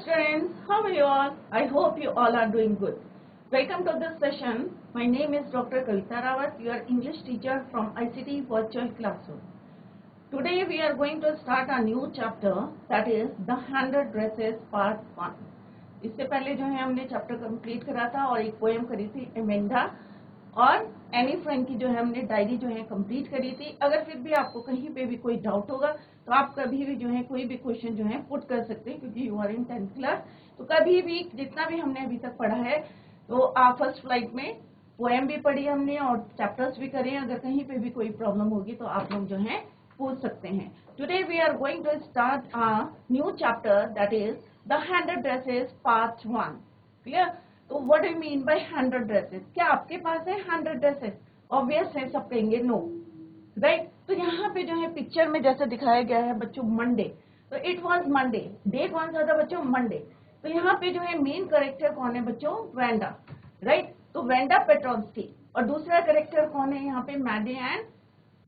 students, how are you all? I hope you all are doing good. Welcome to this session. My name is Dr. Kavita Rawat, your English teacher from ICT Virtual Classroom. Today we are going to start a new chapter, that is The 100 Dresses Part 1. इससे पहले जो है हमने chapter complete करा था और एक poem करी थी एमेंडा और एनी फ्रैंक की जो है हमने डायरी जो है कंप्लीट करी थी। अगर फिर भी आपको कहीं पे भी कोई डाउट होगा तो आप कभी भी जो है कोई भी क्वेश्चन जो है पुट कर सकते हैं, क्योंकि you are in 10th class. तो कभी भी जितना भी हमने अभी तक पढ़ा है तो आप फर्स्ट फ्लाइट में पोएम भी पढ़ी हमने और चैप्टर्स भी करे। अगर कहीं पे भी कोई प्रॉब्लम होगी तो आप लोग जो है पूछ सकते हैं। Today we are going to start a new chapter, that is the 100 dresses part 1। Clear? तो what do you mean by 100 dresses? क्या आपके पास है 100 ड्रेसेस? ऑब्वियस है, सब कहेंगे नो, राइट। तो यहाँ पे जो है पिक्चर में जैसे दिखाया गया है बच्चों मंडे, तो इट वाज मंडे। डे कौन सा था बच्चों? मंडे। तो यहाँ पे जो है मेन कैरेक्टर कौन है बच्चों? Wanda, right. तो वेंडा पेट्रोन्स थी और दूसरा कैरेक्टर कौन है यहाँ पे? मैडी एंड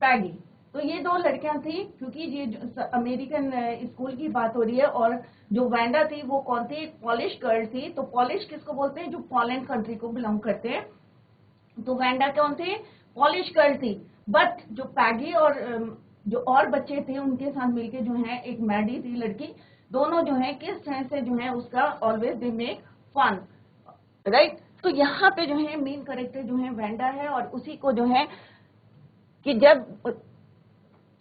पैगी। तो ये दो लड़कियां थी, क्योंकि ये अमेरिकन स्कूल की बात हो रही है। और जो वेंडा थी वो कौन थी? पॉलिश गर्ल थी। तो पॉलिश किसको बोलते हैं? जो पोलैंड कंट्री को बिलोंग करते हैं। तो वेंडा कौन थे? पॉलिश गर्ल थी। बट जो पैगी और जो और बच्चे थे उनके साथ मिलके जो है एक मैडी थी लड़की, दोनों जो है किस तरह से जो है उसका always they make fun, right. तो यहाँ पे जो है मेन कैरेक्टर जो है वेंडा है और उसी को जो है कि जब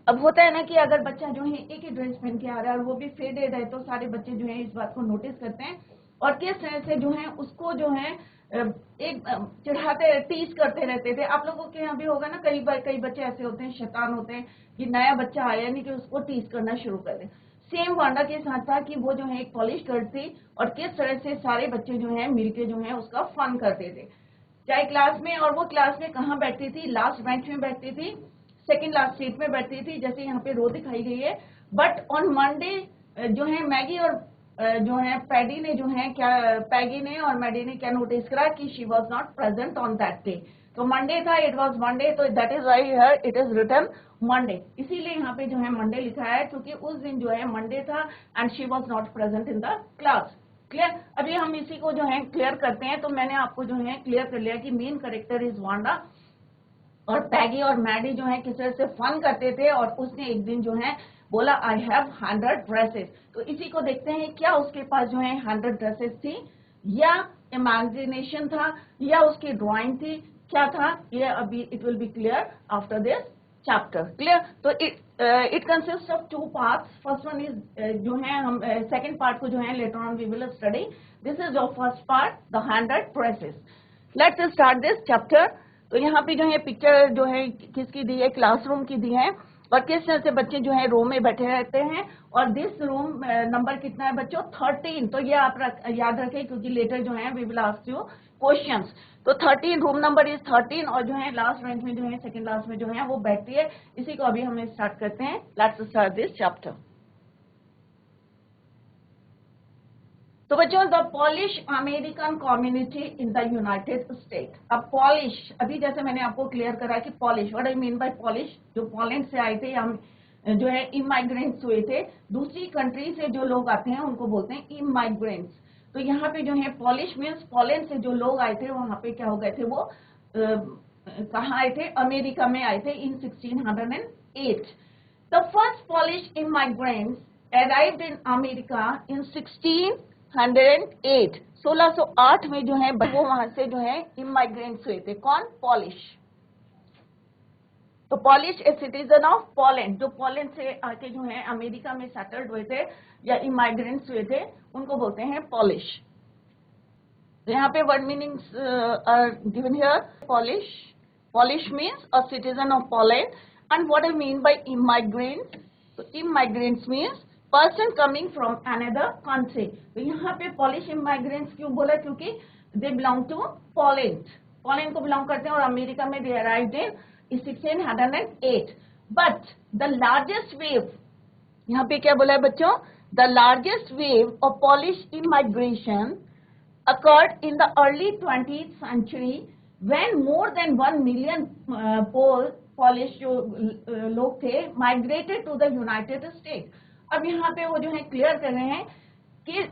अब होता है ना कि अगर बच्चा जो है एक ही ड्रेस पहन के आ रहा है और वो भी फेडेड है, तो सारे बच्चे जो है इस बात को नोटिस करते हैं और किस तरह से जो है उसको जो है एक चिढ़ाते टीज करते रहते थे। आप लोगों के यहाँ भी होगा ना, कई बच्चे ऐसे होते हैं, शैतान होते हैं कि नया बच्चा आया नहीं कि उसको टीज करना शुरू कर दे। सेम वांडा के साथ था कि वो जो है एक पॉलिश गर्ल थी और किस तरह से सारे बच्चे जो है मिलके जो है उसका फन करते थे, चाहे क्लास में। और वो क्लास में कहाँ बैठती थी? लास्ट बेंच में बैठती थी, सेकंड लास्ट सीट में बैठती थी, जैसे यहाँ पे रो दिखाई गई है। बट ऑन मंडे जो है मैगी और जो है पैडी ने जो है क्या, पैगी ने और मैडी ने क्या नोटिस करा कि she was not present on that day. तो मंडे था, इट वाज मंडे, तो that is why here it is written Monday. इसीलिए यहाँ पे जो है मंडे लिखा है, क्योंकि उस दिन जो है मंडे था and she was not present in the class. Clear? अभी हम इसी को जो है क्लियर करते हैं। तो मैंने आपको जो है क्लियर कर लिया कि मेन कैरेक्टर इज वांडा और पैगी और मैडी जो है किस तरह से फन करते थे। और उसने एक दिन जो है बोला आई हैव 100 ड्रेसेस। तो इसी को देखते हैं, क्या उसके पास जो है 100 ड्रेसेस थी या इमेजिनेशन था या उसकी ड्राइंग थी, क्या था ये अभी it will be clear after this chapter. Clear? तो it consist of 2 parts. First one is जो है हम सेकंड पार्ट को जो है later on we will study. This is your first part, the 100 dresses. Let's start this chapter. तो यहाँ पे जो है पिक्चर जो है किसकी दी है? क्लासरूम की दी है और किस तरह से बच्चे जो है रो में बैठे रहते हैं। और दिस रूम नंबर कितना है बच्चों? 13। तो ये आप याद रखें, क्योंकि लेटर जो है we will ask you questions. तो 13 रूम नंबर इज 13 और जो है लास्ट बेंच में जो है सेकंड लास्ट में जो है वो बैठती है। इसी को अभी हम स्टार्ट करते हैं। Let's start this chapter. तो बच्चों, the polish American community in the United state. अब पॉलिश, अभी जैसे मैंने आपको क्लियर करा कि polish, what I mean bye polish, जो पोलैंड से आए थे हम जो है इमाइग्रेंट्स हुए थे, दूसरी कंट्री से जो लोग आते हैं उनको बोलते हैं इमाइग्रेंट्स। तो यहाँ पे जो है पॉलिश मीन्स पोलैंड से जो लोग आए थे वहां पे क्या हो गए थे? वो कहाँ आए थे? अमेरिका में आए थे in 1608। The first Polish immigrants arrived in America in 1608। 1608 में जो है वो वहां से जो है इमाइग्रेंट्स हुए थे। कौन? पॉलिश। तो polish a citizen of Poland, जो पोलैंड से आके जो है अमेरिका में सेटल्ड हुए थे या इमाइग्रेंट्स हुए थे, उनको बोलते हैं पॉलिश। तो यहाँ पे word meanings are given here. Polish means a citizen of Poland. And what I mean by immigrants? तो immigrants means person coming from another country. तो यहाँ पे पॉलिश इमाइग्रेंट्स क्यों बोला? क्योंकि they belong to Poland, Poland को belong करते हैं और अमेरिका में they arrived in 1608। But the largest wave, यहाँ पे क्या बोला है बच्चों? The largest wave of Polish immigration occurred in the early 20th century when more than 1 million Polish जो लोग थे migrated to the United States। अब यहाँ पे वो जो है क्लियर कर रहे हैं कि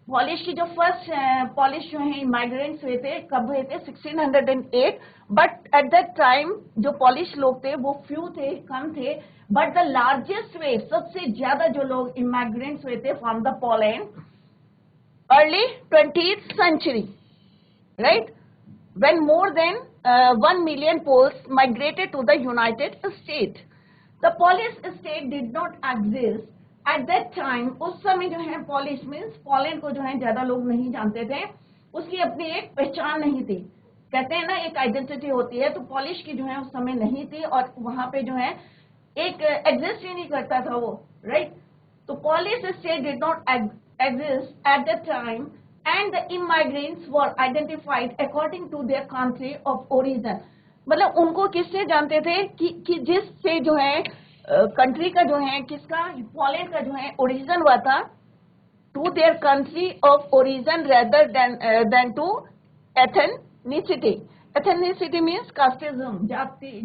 पॉलिश की जो फर्स्ट पॉलिश जो है इमाइग्रेंट्स हुए थे, कब हुए थे? 1608। बट एट दैट टाइम जो पॉलिश लोग थे वो फ्यू थे, कम थे। बट द लार्जेस्ट वेव, सबसे ज्यादा जो लोग इमाइग्रेंट्स हुए थे from the Poland, early 20th century, right? When more than 1 million Poles migrated to the United States. The Polish state did not exist at that time. उस समय जो है Polish means पोलैंड को जो है ज्यादा लोग नहीं जानते थे, उसकी अपनी एक पहचान नहीं थी। कहते हैं ना एक आइडेंटिटी होती है, तो पॉलिश की जो है उस समय नहीं थी और वहां पे जो है एक एग्जिस्ट ही नहीं करता था वो, राइट? तो polish state did not exist at the time and the immigrants were identified according to their country of origin. मतलब उनको किससे जानते थे कि जिससे जो है कंट्री का जो है किसका, पोलैंड का जो है ओरिजिन हुआ था, to their country of origin rather than to ethnicity. Ethnicity means casteism,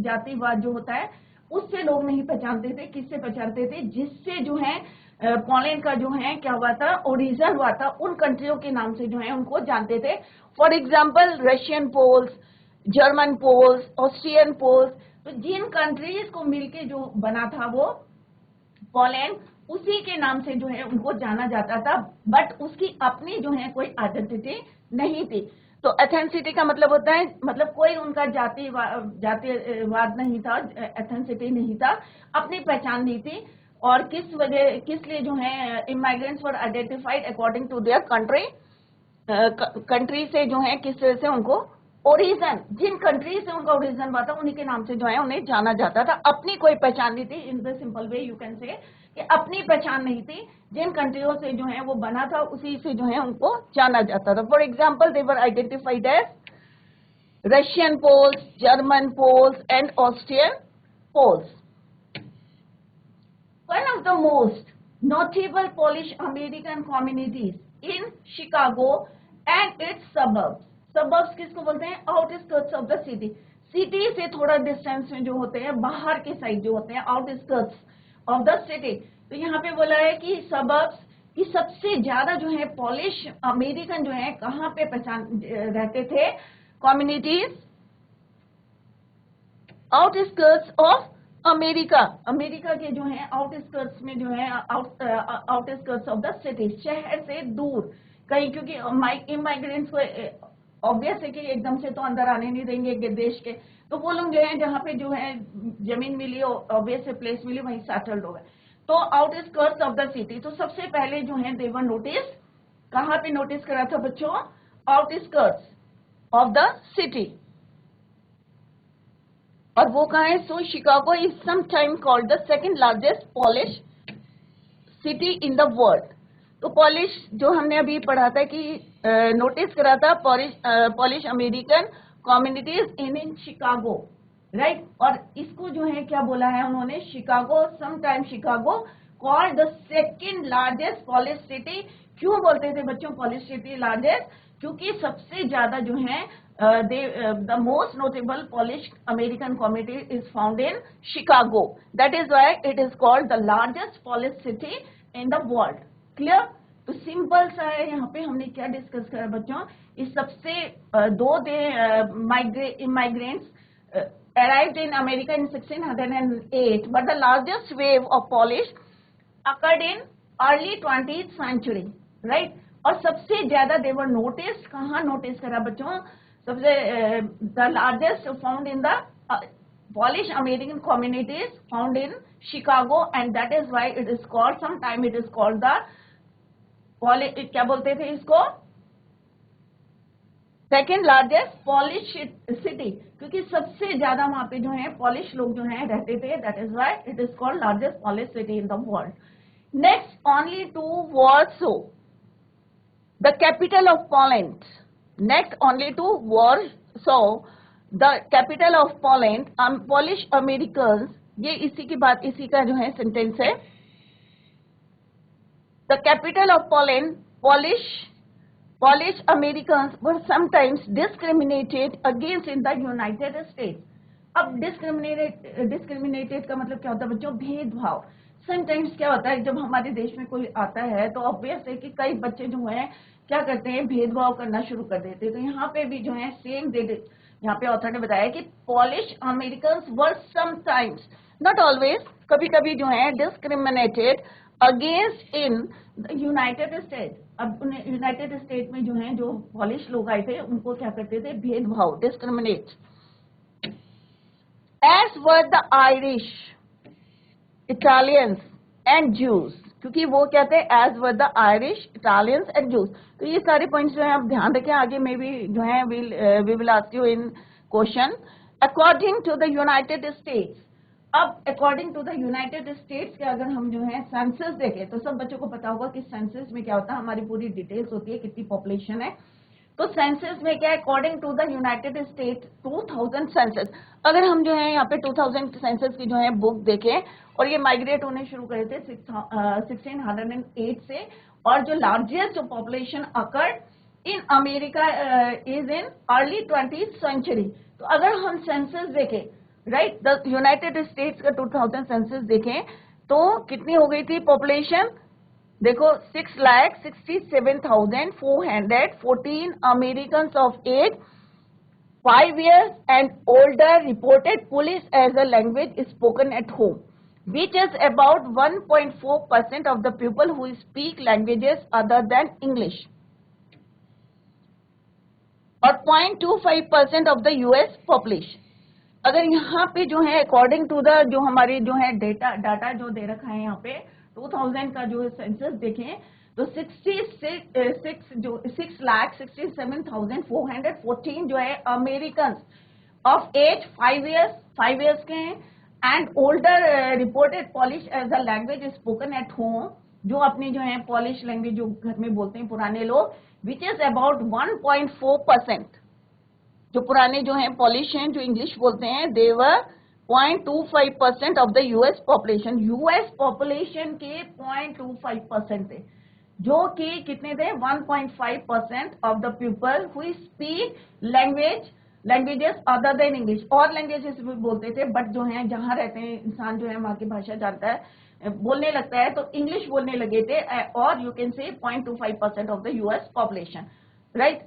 जातिवाद जो होता है, उससे लोग नहीं पहचानते थे। किससे पहचानते थे? जिससे जो है पोलैंड का जो है क्या हुआ था, ओरिजिन हुआ था, उन कंट्रियों के नाम से जो है उनको जानते थे। For example Russian Poles, German Poles, Austrian Poles. तो जिन कंट्रीज को मिलके जो बना था वो पोलैंड, उसी के नाम से जो है उनको जाना जाता था। बट उसकी अपनी जो है कोई आइडेंटिटी नहीं थी। तो एथेनिसिटी का मतलब होता है, मतलब कोई उनका जातिवाद नहीं था, एथेनिसिटी नहीं था, अपनी पहचान नहीं थी। और किस लिए जो है immigrants were identified according to their country से जो है किस तरह से उनको ओरिजिन, जिन कंट्री से उनका ओरिजिन हुआ था उन्हीं के नाम से जो है उन्हें जाना जाता था। अपनी कोई पहचान नहीं थी। In the simple way you can say कि अपनी पहचान नहीं थी, जिन कंट्रियों से जो है वो बना था उसी से जो है उनको जाना जाता था। For example they were identified as Russian Poles, German Poles and Austrian Poles. One of the most notable Polish American communities in Chicago and its suburbs. Suburbs किसको बोलते हैं? Outskirts of the city. City से थोड़ा distance में जो होते हैं, बाहर के साइड जो होते हैं, outskirts of the city. तो यहाँ पे बोला है कि suburbs की सबसे ज्यादा जो है पॉलिश अमेरिकन जो है कहाँ पे पहचान रहते थे? Communities outskirts of अमेरिका के जो है आउटस्कर्ट्स में जो है आउटस्कर्ट्स ऑफ द सिटी, शहर से दूर कहीं, क्योंकि इमाइग्रेंट्स को ऑब्वियस है कि एकदम से तो अंदर आने नहीं देंगे देश के, तो वो लोग जो है जहाँ पे जो है जमीन मिली, ऑब्वियस है प्लेस मिली, वहीं सेटल्ड हो गए। तो आउटस्कर्ट्स ऑफ द सिटी, तो सबसे पहले जो है देवर नोटिस, कहाँ पे नोटिस करा था बच्चों? Outskirts of the city. और वो कहाँ है? So Chicago is sometime called the second largest Polish city in the world. तो पॉलिश जो हमने अभी पढ़ा था कि नोटिस करा था Polish American communities in Chicago, right? और इसको जो है क्या बोला है उन्होंने? Chicago, sometime Chicago called the second largest Polish city. क्यों बोलते थे बच्चों पॉलिश सिटी लार्जेस्ट? क्योंकि सबसे ज्यादा जो है the most notable Polish American community is found in Chicago. That is why it is called the largest Polish city in the world. Clear? तो सिंपल सा है। यहाँ पे हमने क्या डिस्कस करा बच्चों? इस सबसे दो immigrants arrived in America in 1608, but the largest wave of Polish occurred in early 20th century, right? और सबसे ज्यादा they were noticed, कहाँ नोटिस करा बच्चों? सबसे the largest found in the Polish American communities found in Chicago, and that is why it is called, sometime it is called the क्या बोलते थे इसको? सेकेंड लार्जेस्ट पॉलिश सिटी, क्योंकि सबसे ज्यादा वहां पे जो है पॉलिश लोग जो है रहते थे. That is why it is called largest Polish city in the world. Next only to Warsaw, the capital of Poland. Next only to Warsaw, the capital of Poland. Polish American, ये इसी की बात, इसी का जो है सेंटेंस है. The capital of Poland, Polish Americans were sometimes discriminated against in the United States. अब discriminated का मतलब क्या होता है बच्चों? भेदभाव. समटाइम्स क्या होता है जब हमारे देश में कोई आता है तो ऑब्वियस है कि कई बच्चे जो हैं क्या करते हैं, भेदभाव करना शुरू कर देते हैं। तो यहाँ पे भी जो है सेम यहाँ पे ऑथर ने बताया कि polish American were sometimes, not always, कभी कभी जो है discriminated against in United state. अब यूनाइटेड स्टेट में जो है जो पॉलिश लोग आए थे उनको क्या करते थे, भेदभाव, discriminate. As were the Irish, Italians and Jews, क्योंकि वो क्या थे, as were the Irish, Italians and Jews. तो ये सारे पॉइंट्स जो है आप ध्यान रखें, आगे में भी जो है we will ask you in question. According to the United States, अब according to the United States के अगर हम जो है सेंसस देखें तो सब बच्चों को पता होगा कि सेंसस में क्या होता है, हमारी पूरी डिटेल्स होती है, कितनी पॉपुलेशन है। तो सेंसस में क्या है, according to the United State 2000 census. अगर हम जो है यहाँ पे 2000 सेंसस की जो है बुक देखें, और ये माइग्रेट होने शुरू करे थे 1608 से, और जो लार्जेस्ट जो population occurred in America is in early 20th century. तो अगर हम सेंसस देखें, राइट, द यूनाइटेड स्टेट्स का 2000 सेंसस देखें तो कितनी हो गई थी पॉपुलेशन, देखो 6,67,414 American of age 5 years and older reported Polish as a language spoken at home, which is about 1.4% of the people who speak languages other than English, और 0.25% of the US population। अगर यहाँ पे जो है according to the जो हमारी जो है डाटा जो दे रखा है यहाँ पे 2000 का जो सेंसस देखें तो 6,67,414 जो है अमेरिकन ऑफ एज 5 years के हैं, and older reported Polish as a language spoken at home, जो अपनी जो है पॉलिश लैंग्वेज जो घर में बोलते हैं पुराने लोग, विच इज अबाउट 1.4%। जो पुराने जो हैं पॉलिश हैं जो इंग्लिश बोलते हैं, दे वर 0.25% of the US population. US population के 0.25% थे, जो कि कितने थे, 1.5% of the people who speak languages other than English. और लैंग्वेजेस भी बोलते थे, बट जो है जहां रहते हैं इंसान जो है वहां की भाषा जानता है, बोलने लगता है, तो इंग्लिश बोलने लगे थे। और you can say 0.25% of the US population, right.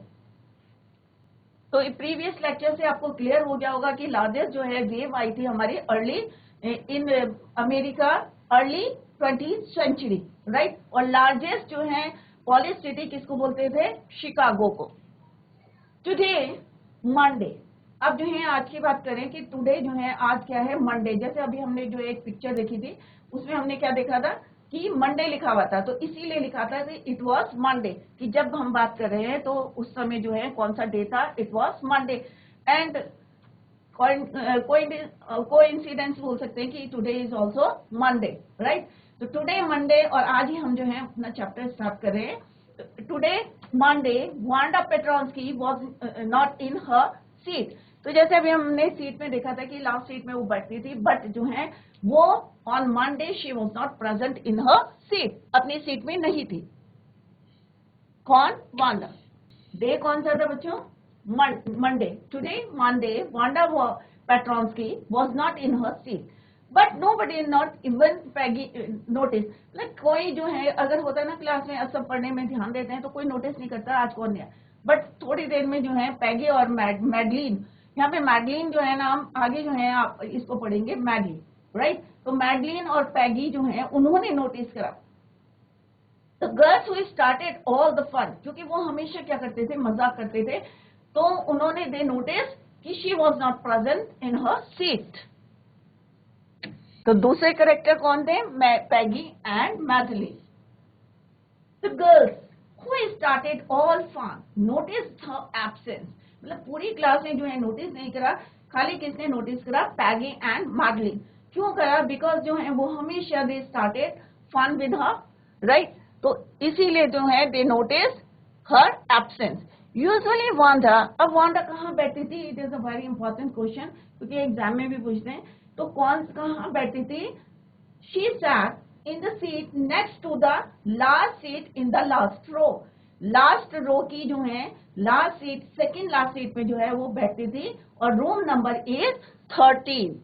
तो प्रीवियस लेक्चर से आपको क्लियर हो गया होगा कि लार्जेस्ट जो है वेव आई थी हमारी early in America, early 20th century, right. और लार्जेस्ट जो है पॉलिश सिटी किसको बोलते थे, शिकागो को। टुडे मंडे, अब जो है आज की बात करें कि टुडे जो है आज क्या है, मंडे। जैसे अभी हमने जो एक पिक्चर देखी थी उसमें हमने क्या देखा था कि मंडे लिखा हुआ था, तो इसीलिए लिखा था कि इट वाज मंडे, कि जब हम बात कर रहे हैं तो उस समय जो है कौन सा डे था, it was Monday. And coincidence बोल सकते हैं कि today is also Monday, right. तो टुडे मंडे, और आज ही हम जो है अपना चैप्टर स्टार्ट कर रहे हैं। Today Monday Wanda Petronski was not in her seat. तो जैसे अभी हमने सीट में देखा था कि लास्ट सीट में वो बैठती थी, बट जो है वो on Monday she was not present in her seat, अपनी सीट में नहीं थी। कौन, वांडा। डे कौन सा था बच्चों, Monday. Today Monday Wanda Petronski was not in her seat, but nobody not even Peggy notice. Like कोई जो है अगर होता है ना क्लास में, सब पढ़ने में ध्यान देते हैं तो कोई नोटिस नहीं करता आज कौन है, बट थोड़ी देर में जो है पैगी और मैडलिन, यहाँ पे मैडलिन जो है नाम, आगे जो है आप इसको पढ़ेंगे मैडी, राइट। तो मैडलिन और पैगी जो है उन्होंने नोटिस करा। The girls who started all the fun, क्योंकि वो हमेशा क्या करते थे, मजाक करते थे, तो उन्होंने दे नोटिस कि she was not present in her seat. तो दूसरे करेक्टर कौन थे, Peggy and Madeline. The girls who started all fun noticed her absence, मतलब पूरी क्लास ने जो है नोटिस नहीं करा, खाली किसने नोटिस करा, पैगी एंड मैडलिन। क्यों करा, बिकॉज जो है वो हमेशा they started fun with her, right. तो इसीलिए जो है they notice her absence. Usually Wanda, अब वांडा कहाँ बैठती थी, it is a very important question, क्योंकि एग्जाम में भी पूछते हैं। तो कौन कहाँ बैठती थी, she sat in the seat next to the last seat in the last row. Last row की जो है last seat, second last seat में जो है वो बैठती थी, और room number is 13।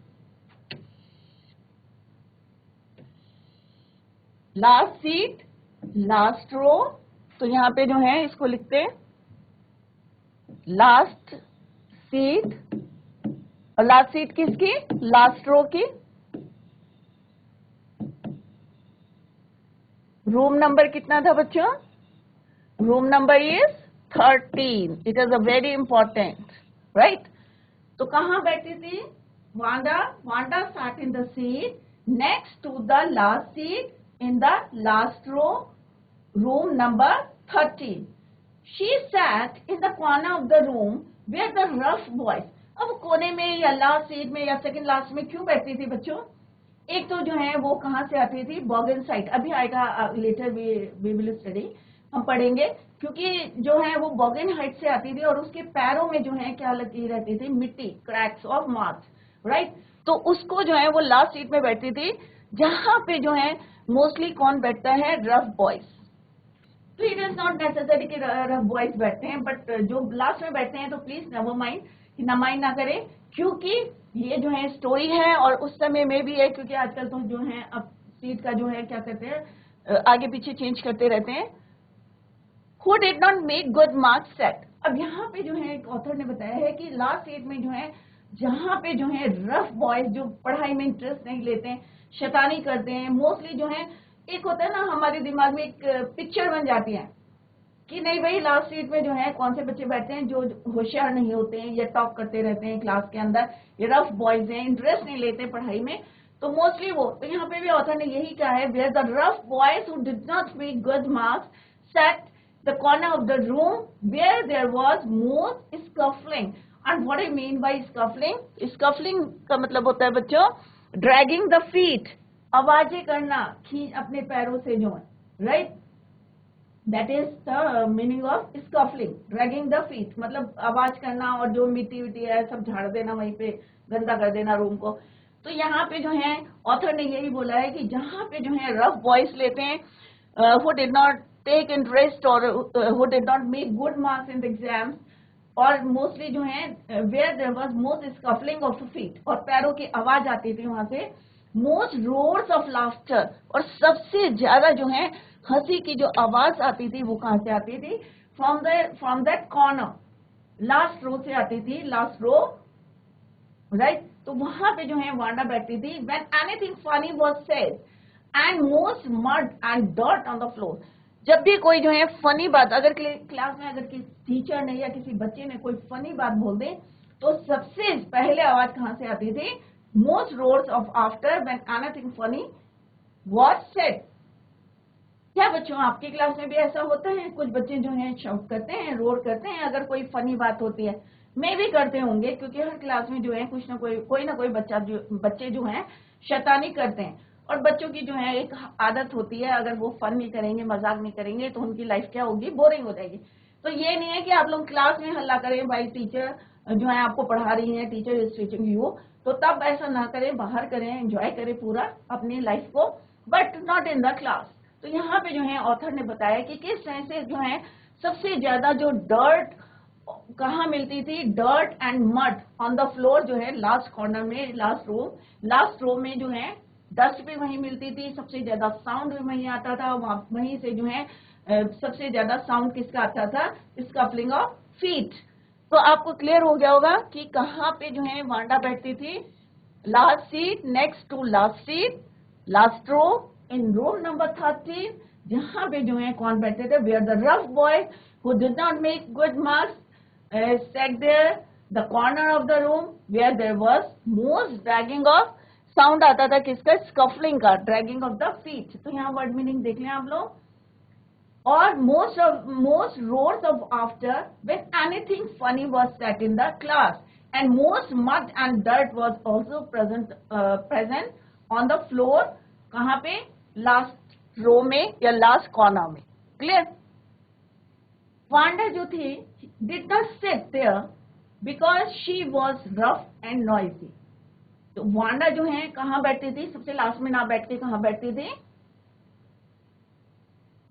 Last seat, last row, तो यहाँ पे जो है इसको लिखते हैं लास्ट सीट, और लास्ट सीट किसकी? लास्ट रो की। रूम नंबर कितना था बच्चों? Room number is 13. It is a very important, right? तो कहाँ बैठी थी Wanda? Wanda sat in the seat next to the last seat in the last row, room number 13. She sat in the corner of the room where the rough boys. अब कोने में या last seat में या second last में क्यों बैठती थी बच्चों? एक तो जो है वो कहाँ से आती थी? बॉगन साइड, अभी आएगा लेटर वी विल स्टडी, हम पढ़ेंगे, क्योंकि जो है वो बॉगन हाइट से आती थी और उसके पैरों में जो है क्या लगी रहती थी? मिट्टी, क्रैक्स ऑफ मार्क्स, राइट? तो उसको जो है वो लास्ट सीट में बैठती थी, जहां पे जो है मोस्टली कौन बैठता है? Rough boys. तो इट इज नॉट नेसेसरी कि रफ बॉयज बैठते हैं, बट जो लास्ट में बैठते हैं तो प्लीज नेवर माइंड, ना माइंड ना करें, क्योंकि ये जो है स्टोरी है और उस समय में भी है, क्योंकि आजकल तो जो है अब सीट का जो है क्या कहते हैं आगे पीछे चेंज करते रहते हैं। Who did not make good marks set? अब यहाँ पे जो है एक ऑथर ने बताया है कि लास्ट सीट में जो है जहाँ पे जो है रफ बॉयज जो पढ़ाई में इंटरेस्ट नहीं लेते हैं, शैतानी करते हैं, मोस्टली जो है एक होता है ना हमारे दिमाग में एक पिक्चर बन जाती है कि नहीं भाई लास्ट सीट में जो है कौन से बच्चे बैठते हैं जो होशियार नहीं होते हैं, ये टॉक करते रहते हैं क्लास के अंदर, ये रफ बॉयज हैं, इंटरेस्ट नहीं लेते पढ़ाई में, तो मोस्टली वो। तो यहाँ पे भी ऑथर ने यही कहा है, where the rough boys who did not make good marks sat the corner of the room where there was more scuffling. And what I mean by scuffling? Scuffling का मतलब होता है बच्चों dragging the feet, आवाजें करना, खींच अपने पैरों से जो है, right? That is the meaning of scuffling, dragging the feet, मतलब आवाज करना और जो मिट्टी विट्टी है सब झाड़ देना, वहीं पे गंदा कर देना रूम को। तो यहाँ पे जो है ऑथर ने यही बोला है कि जहाँ पे जो है रफ बॉयज लेते हैं, who did not take interest or who did not make good marks in the exams, और मोस्टली जो है where there was most scuffling of feet, और पैरों की आवाज आती थी वहां से, most roars of laughter, और सबसे ज्यादा जो है हंसी की जो आवाज आती थी वो कहां से आती थी? from that corner, last row से आती थी, लास्ट रो, राइट? तो वहां पे जो है वांडा बैठती थी। when anything funny was said and most mud and dirt on the floor, जब भी कोई जो है फनी बात, अगर क्लास में अगर किसी टीचर ने या किसी बच्चे ने कोई फनी बात बोल दे तो सबसे पहले आवाज कहां से आती थी? Most roars of after when anything funny was said. क्या बच्चों आपकी क्लास में भी ऐसा होता है? कुछ बच्चे जो है शाउट करते हैं, रोर करते हैं अगर कोई फनी बात होती है? मैं भी करते होंगे, क्योंकि हर क्लास में जो है कुछ ना कोई बच्चे जो है शैतानी करते हैं, और बच्चों की जो है एक आदत होती है, अगर वो फन नहीं करेंगे, मजाक नहीं करेंगे तो उनकी लाइफ क्या होगी? बोरिंग हो जाएगी। तो ये नहीं है कि आप लोग क्लास में हल्ला करें, भाई टीचर जो है आपको पढ़ा रही है, टीचर इज टीचिंग यू, तो तब ऐसा ना करें, बाहर करें, एंजॉय करें पूरा अपनी लाइफ को, but not in the class. तो यहाँ पे जो है ऑथर ने बताया कि किस तरह से जो है सबसे ज्यादा जो डर्ट कहाँ मिलती थी? Dirt and mud on the floor, जो है लास्ट कॉर्नर में, लास्ट रो में जो है डस्ट भी वहीं मिलती थी, सबसे ज्यादा साउंड भी वहीं आता था, वहीं से जो है सबसे ज्यादा साउंड किसका आता था? स्कफलिंग ऑफ फीट। तो आपको क्लियर हो गया होगा कि कहाँ पे जो है वांडा बैठती थी? Last seat, next to last seat, last row in room number 13, जहां पे जो है कौन बैठते थे? Where the rough boy who did not make good marks sat there, the corner of the room where there was most dragging of, sound आता था किसका? स्कफलिंग का, ड्रैगिंग ऑफ द फीट। तो यहाँ वर्ड मीनिंग देख लें आप लोग। और most roars of after when anything funny was said in the class, and most mud and dirt was also present on the floor, कहाँ पे? लास्ट रो में या लास्ट कॉर्नर में। क्लियर? वांडा जो थी did not sit there because she was rough and noisy. तो Wanda जो है कहाँ बैठती थी? सबसे लास्ट में ना बैठ के कहाँ बैठती थी?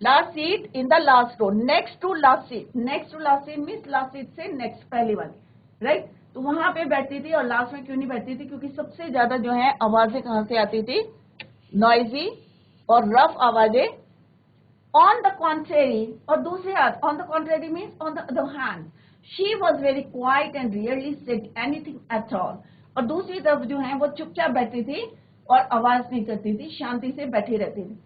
Last seat in the last row, next to last seat. Next to last seat means last seat से नेक्स्ट पहली वाली, राइट? तो वहां पे बैठती थी। और लास्ट में क्यों नहीं बैठती थी? क्योंकि सबसे ज्यादा जो है आवाजें कहाँ से आती थी? नॉइजी और रफ आवाजें। On the contrary, और दूसरे हाथ, on the contrary means on the other hand, she was very quiet and rarely said anything at all. और दूसरी तरफ जो है वो चुपचाप बैठी थी और आवाज नहीं करती थी, शांति से बैठी रहती थी।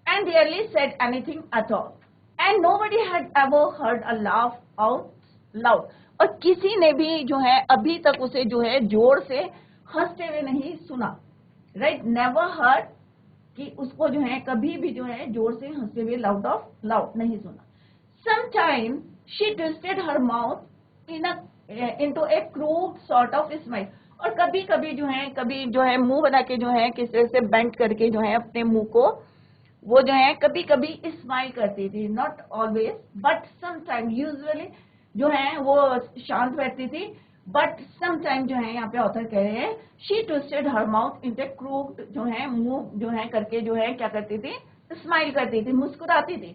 And rarely said anything at all. And nobody had ever heard a laugh out loud. और किसी ने भी जो है अभी तक उसे जो है जोर से हंसते हुए नहीं सुना। Right? Never heard, कि उसको जो है कभी भी जो है जोर से हंसते हुए लाउड नहीं सुना। Sometime she twisted her mouth into a crude sort of smile. और कभी जो है मुंह बना के जो है किस तरह से बेंड करके जो है अपने मुंह को वो जो है कभी कभी स्माइल करती थी। Not always but sometime, usually जो है वो शांत बैठती थी, बट समटाइम जो है यहाँ पे ऑथर कह रहे हैं she twisted her mouth into crude, जो है मुंह जो है करके जो है क्या करती थी, स्माइल करती थी, मुस्कुराती थी।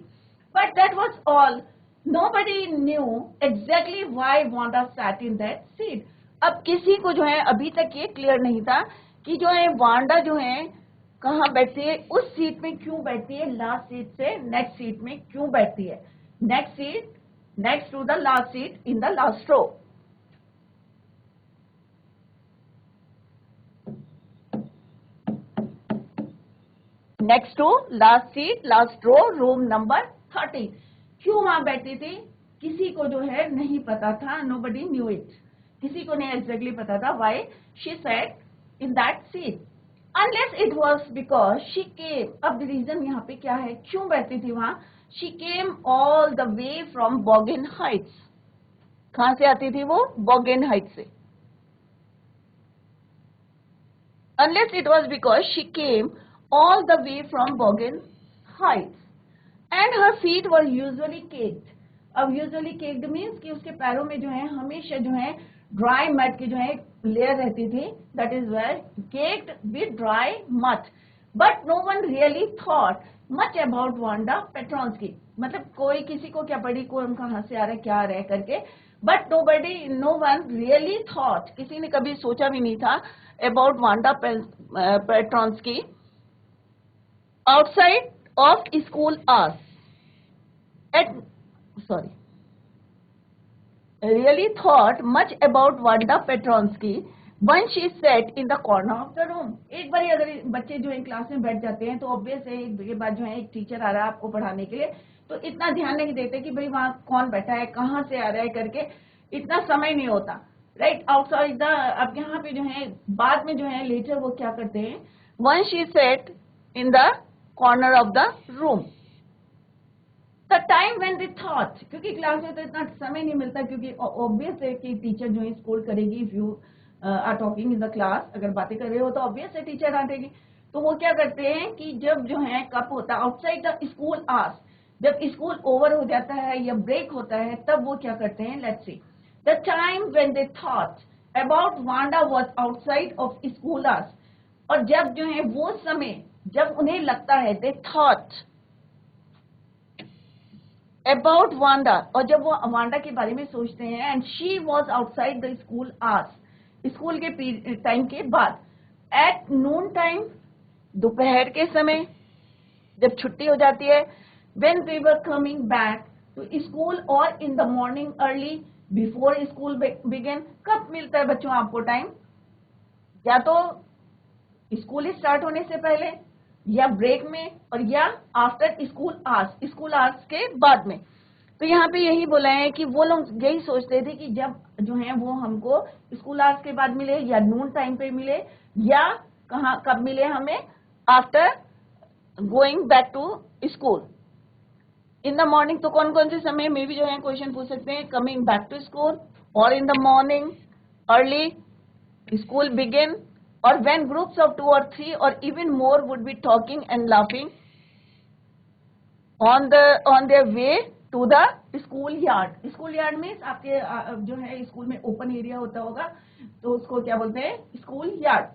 But that was all. Nobody knew exactly why Wanda sat in that seat. अब किसी को जो है अभी तक ये क्लियर नहीं था कि जो है वांडा जो है कहाँ बैठती है, उस सीट में क्यों बैठती है, लास्ट सीट से नेक्स्ट सीट में क्यों बैठती है, next seat next to the last seat in the last row. Next to last seat last row, room number 30। क्यों वहां बैठी थी किसी को जो है नहीं पता था। नोबडी न्यू इट, किसी को नहीं एग्जैक्टली पता था why she sat in that seat, unless it was because she केम। अब रीजन यहाँ पे क्या है, क्यों बैठती थी वहां। She came all the way from Boggins Heights. कहां से आती थी वो, बॉगेन हाइट से। Unless it was because she came all the way from Boggan Heights, and her feet were usually caked. अब usually caked means कि उसके पैरों में जो है हमेशा जो है ड्राई मड की जो है लेयर रहती थी, that is where caked with dry mud. But no one really thought much about Wanda Petronsky. मतलब कोई किसी को क्या पड़ी, कौन कहाँ से आ रहा है क्या आ रहा है करके, but no one really thought, किसी ने कभी सोचा भी नहीं था about Wanda Petronsky outside of school hours. Really thought much about Wanda Petronsky when she sat in the corner of the room. एक बार अगर बच्चे जो है क्लास में बैठ जाते हैं तो ऑब्वियस है एक बार जो है एक टीचर आ रहा है आपको पढ़ाने के लिए, तो इतना ध्यान नहीं देते कि भाई वहाँ कौन बैठा है, कहाँ से आ रहा है करके, इतना समय नहीं होता। Right, outside the. अब यहाँ पे जो है बाद में जो है लेटर वो क्या करते हैं, when she sat in the corner of the room, the time when they thought, क्योंकि क्लास में तो इतना समय नहीं मिलता, क्योंकि ऑब्वियस है कि टीचर जो है स्कूल करेगी। If you are talking in the class, अगर बातें कर रहे हो तो ऑब्वियस है टीचर डांटेगी। तो वो क्या करते हैं कि जब जो है कब होता है आउटसाइड द स्कूल आवर्स, जब स्कूल ओवर हो जाता है या ब्रेक होता है, तब वो क्या करते हैं, let's see, the time when they thought about Wanda was outside of school hours. और जब जो है वो समय जब उन्हें लगता है, दे थॉट अबाउट वांडा, और जब वो वांडा के बारे में सोचते हैं, and she was outside the school hours, school के टाइम के बाद, एट नून टाइम, दोपहर के समय जब छुट्टी हो जाती है, when they were coming back to school, और in the morning early before school begin. कब मिलता है बच्चों आपको टाइम, या तो स्कूल स्टार्ट होने से पहले या ब्रेक में, और या after school hours, school hours के बाद में। तो यहाँ पे यही बोला है कि वो लोग यही सोचते थे कि जब जो है वो हमको स्कूल आवर्स के बाद मिले, या नून टाइम पे मिले, या कहाँ कब मिले हमें, after going back to school. In the morning, तो कौन कौन से समय में भी जो है क्वेश्चन पूछ सकते हैं, कमिंग बैक टू स्कूल, और in the morning early school begin, or when groups of 2 or 3 or even more would be talking and laughing on their way to the school yard. School yard means आपके जो है school में open area होता होगा, तो उसको क्या बोलते हैं, स्कूल यार्ड।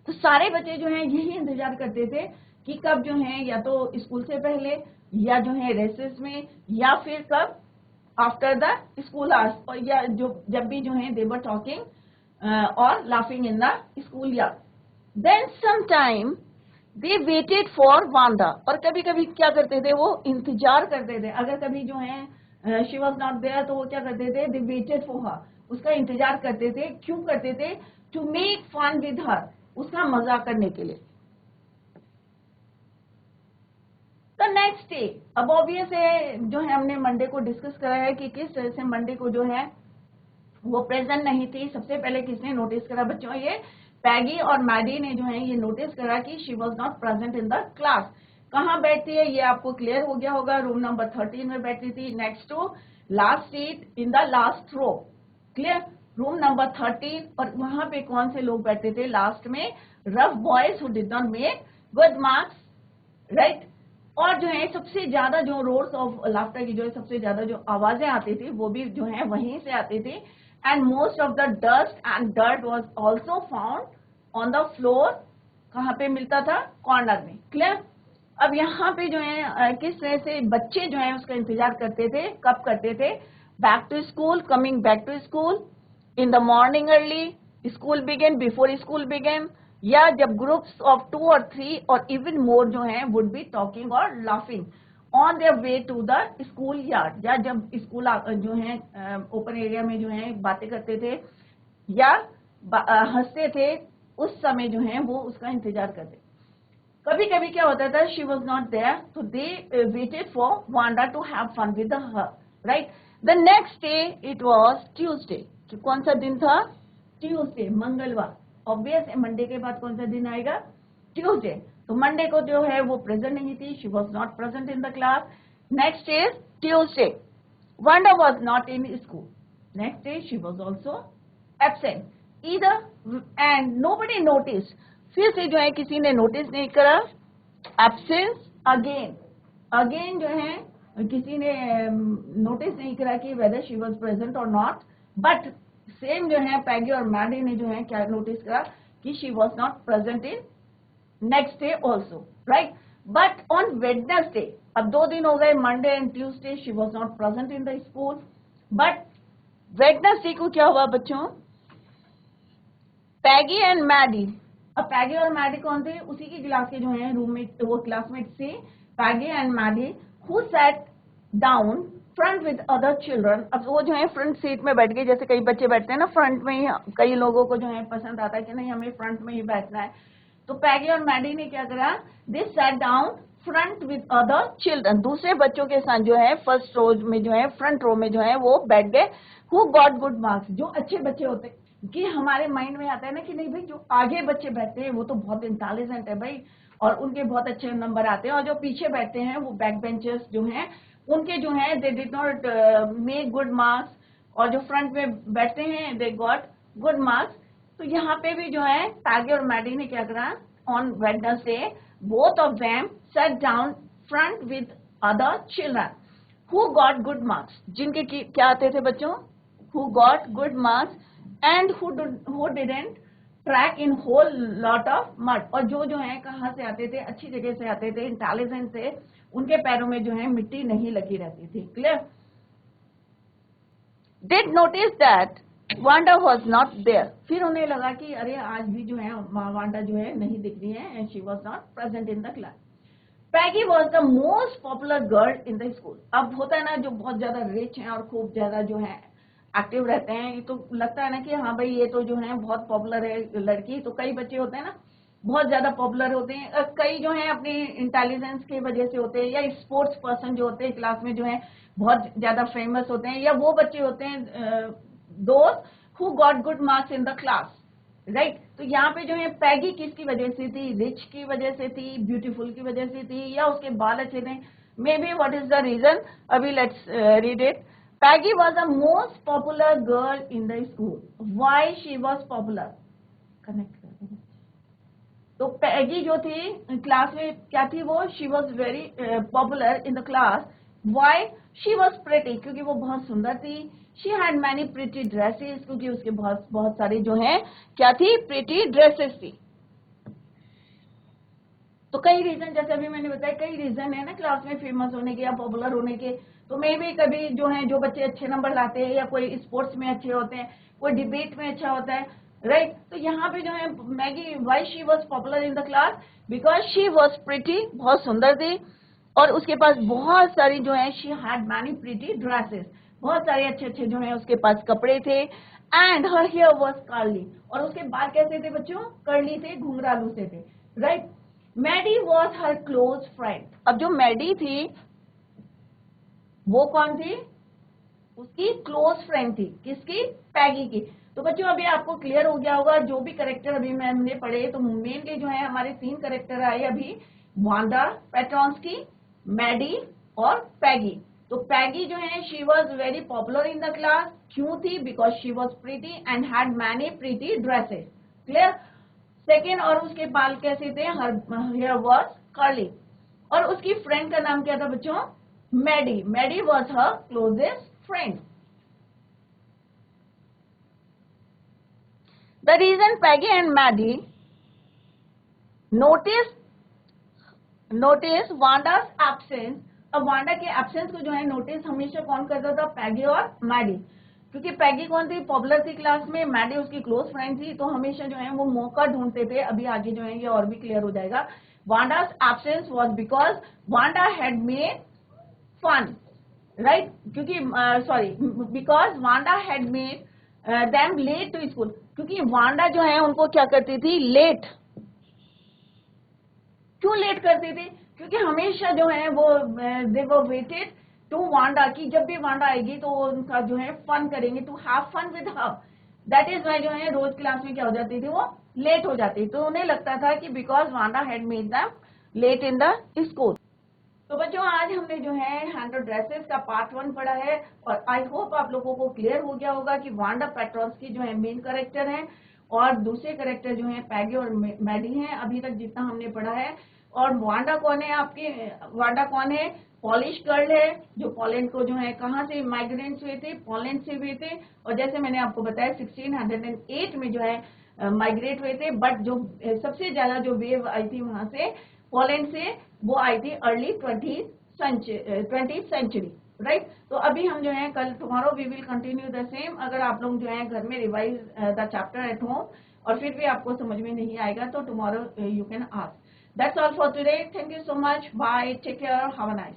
तो सारे बच्चे जो हैं यही इंतजार करते थे कि कब जो है या तो स्कूल से पहले, या जो है रेसेस में, या फिर कब आफ्टर द स्कूल आवर्स, और या जो जब भी जो है they were talking or laughing in the school yard. Then sometime they waited for Wanda, और कभी कभी क्या करते थे वो इंतजार करते थे, अगर कभी जो है शी वॉज नॉट देयर तो वो क्या करते थे, दे वेटेड फॉर हर, उसका इंतजार करते थे। क्यों करते थे? To make fun with her, उसका मजाक करने के लिए। द नेक्स्ट डे, अब ऑब्वियस है जो है हमने मंडे को डिस्कस करा है कि किस तरह से मंडे को जो है वो प्रेजेंट नहीं थी। सबसे पहले किसने नोटिस करा बच्चों? ये पैगी और मैडी ने जो है ये नोटिस करा कि she was not present in the class. कहाँ बैठती है ये आपको क्लियर हो गया होगा, रूम नंबर 13 में बैठती थी, next to last seat in the last row. Clear? Room number 13, और वहां पे कौन से लोग बैठते थे लास्ट में? Rough boys who did not make good marks, right. और जो है सबसे ज्यादा जो रोर्स ऑफ लाफ्टर की जो है सबसे ज्यादा जो आवाजें आती थी वो भी जो है वहीं से आती थी। And most of the dust and dirt was also found on the floor. कहाँ पे मिलता था? कॉर्नर में। क्लियर? अब यहाँ पे जो है किस तरह से बच्चे जो है उसका इंतजार करते थे, कब करते थे? Back to school, coming back to school, in the morning early, school begin, before school begin, या जब ग्रुप्स ऑफ 2 और 3 और इवन मोर जो हैं वुड बी टॉकिंग और laughing on their way to the school yard, या जब school जो है ओपन एरिया में जो है बातें करते थे या हंसते थे, उस समय जो है वो उसका इंतजार करते। कभी कभी क्या होता था, शी वॉज नॉट देयर तो they waited for Wanda to have fun with her, right. The next day it was Tuesday. कौन सा दिन था? ट्यूजडे, मंगलवार। ऑब्वियस है मंडे के बाद कौन सा दिन आएगा? ट्यूजडे। तो मंडे को जो है वो प्रेजेंट नहीं थी, she was not present in the class. Next is Tuesday, Wanda was not in school. Next day she was also absent either, and nobody notice, फिर से जो है किसी ने नोटिस नहीं करा। एब्सेंस अगेन, अगेन जो है किसी ने नोटिस नहीं करा कि वेदर शी वॉज प्रेजेंट और नॉट, बट सेम जो है पैगी और मैडी ने जो है क्या नोटिस करा कि she was not present in next day also, right. But on Wednesday, अब 2 दिन हो गए, Monday and Tuesday she was not present in the school, but Wednesday को क्या हुआ बच्चों? पैगी एंड मैडी, अब पैगी और मैडी कौन थे? उसी की क्लास के जो है रूममेट, वो क्लासमेट थे, Peggy and Maddie, who sat down front with other children. अब वो जो है फ्रंट सीट में बैठ गए, जैसे कई बच्चे बैठते हैं ना फ्रंट में ही, कई लोगों को जो है पसंद आता है कि नहीं हमें फ्रंट में ही बैठना है। तो पैगी और मैडी ने क्या करा? They sat down front with other children, दूसरे बच्चों के साथ जो है फर्स्ट रो में जो है, फ्रंट रो में जो है वो बैठ गए। हु गॉट गुड मार्क्स, जो अच्छे बच्चे होते कि हमारे माइंड में आता है ना कि नहीं भाई जो आगे बच्चे बैठते हैं वो तो बहुत इंटेलिजेंट है भाई, और उनके बहुत अच्छे नंबर आते हैं, और जो पीछे बैठते हैं वो बैक बेंचर्स जो हैं उनके जो है they did not make good marks, और जो फ्रंट में बैठते हैं दे गॉट गुड मार्क्स। तो यहाँ पे भी जो है पैगी और मैडी ने क्या करा? On Wednesday both of them set down front with other children who got good marks, जिनके क्या आते थे बच्चों? Who got good marks and who didn't track in whole lot of mud, और जो है कहाँ से आते थे? अच्छी जगह से आते थे, इंटेलिजेंट से, उनके पैरों में जो है मिट्टी नहीं लगी रहती थी। Clear? Did notice that Wanda was not there, फिर उन्हें लगा कि अरे आज भी जो है वांडा जो है नहीं दिख रही है, and she was not present in the class. Peggy was the most popular girl in the school। अब होता है ना जो बहुत ज्यादा रिच हैं और खूब ज्यादा जो है एक्टिव रहते हैं, ये तो लगता है ना कि हाँ भाई ये तो जो है बहुत पॉपुलर है लड़की। तो कई बच्चे होते हैं ना बहुत ज्यादा पॉपुलर होते हैं, कई जो है अपनी इंटेलिजेंस की वजह से होते हैं, या स्पोर्ट्स पर्सन जो होते हैं क्लास में जो है बहुत ज्यादा फेमस होते हैं, या वो बच्चे होते हैं दोस्त who got good marks in the class, right. तो यहाँ पे जो है पैगी किसकी वजह से थी? रिच की वजह से थी, ब्यूटीफुल की वजह से थी, या उसके बाल अच्छे थे? Maybe what is the reason? अभी let's read it. Peggy was the most popular girl in the school. Why she was popular? Connect कर देना। तो पैगी जो थी क्लास में क्या थी वो? She was very popular in the class. Why? She was pretty, क्योंकि वो बहुत सुंदर थी। She had many pretty dresses, क्योंकि उसके बहुत सारे जो हैं क्या थी? pretty dresses थी। तो कई रीजन, जैसे अभी मैंने बताया, कई रीजन है ना क्लास में फेमस होने के या पॉपुलर होने के। तो मे भी कभी जो है जो बच्चे अच्छे नंबर लाते हैं, या कोई स्पोर्ट्स में अच्छे होते हैं, कोई डिबेट में अच्छा होता है, राइट। तो यहाँ पे जो है Maggi, why she was popular in the class, because she was pretty, बहुत सुंदर थी, और उसके पास बहुत सारी जो है, she had many pretty dresses, बहुत सारे अच्छे अच्छे जो है उसके पास कपड़े थे, and her hair was curly, और उसके बाल कैसे थे बच्चों, कर्ली थे, घुंघरालू से थे, राइट। Maddie was her close friend. अब जो मैडी थी वो कौन थी, उसकी क्लोज फ्रेंड थी, किसकी, पैगी की। तो बच्चों अभी आपको क्लियर हो गया होगा, जो भी करेक्टर अभी हमने पढ़े, तो मेनली जो है हमारे 3 करेक्टर आए अभी, वांडा पेट्रॉन्स्की, मैडी और पैगी। तो पैगी जो है, she was very popular in the class, क्यों थी, because she was pretty and had many pretty dresses, clear. Second, और उसके बाल कैसे थे, हर हेयर वॉज कर्ली, और उसकी फ्रेंड का नाम क्या था बच्चों, Maddie. Maddie was her closest friend. The reason Peggy and Maddie notice Wanda's absence, अब वांडा के एब्सेंस को जो है नोटिस हमेशा कौन करता था, पैगी और मैडी, क्योंकि पैगी कौन थी, पॉपुलर थी क्लास में, मैडी उसकी क्लोज फ्रेंड थी, तो हमेशा जो है वो मौका ढूंढते थे। अभी आगे जो है ये और भी क्लियर हो जाएगा। Wanda's absence was because Wanda had made fun, right, क्योंकि sorry, because Wanda had made them late to school, क्योंकि वांडा जो है उनको क्या करती थी, लेट। क्यों लेट करती थी, क्योंकि हमेशा जो है वो दे वर वेटेड टू वांडा, की जब भी वांडा आएगी तो उनका जो है फन करेंगे, to have fun with her, that is why जो है रोज क्लास में क्या हो जाती थी, वो लेट हो जाती, तो उन्हें लगता था कि because Wanda had made them late in the school. तो बच्चों आज हमने जो है हैंडल ड्रेसेस का पार्ट 1 पढ़ा है, और आई होप आप लोगों को क्लियर हो गया होगा कि वांडा पेट्रॉन्स्की जो है मेन कैरेक्टर हैं, और दूसरे कैरेक्टर जो है पैगी और मैडी हैं, अभी तक जितना हमने पढ़ा है। और वांडा कौन है आपके, वांडा कौन है, पॉलिश गर्ल है, जो पोलैंड को जो है कहाँ से माइग्रेंट्स हुए थे, पोलैंड से हुए थे, और जैसे मैंने आपको बताया 1608 में जो है माइग्रेट हुए थे, बट जो सबसे ज्यादा जो वेव आई थी वहां से, पोलैंड से, वो आई थी अर्ली 20th सेंचुरी, राइट। तो अभी हम जो है कल, tomorrow we will continue the same. अगर आप लोग जो है घर में revise the chapter at home, और फिर भी आपको समझ में नहीं आएगा, तो tomorrow you can ask. That's all for today, thank you so much, bye, take care, have a nice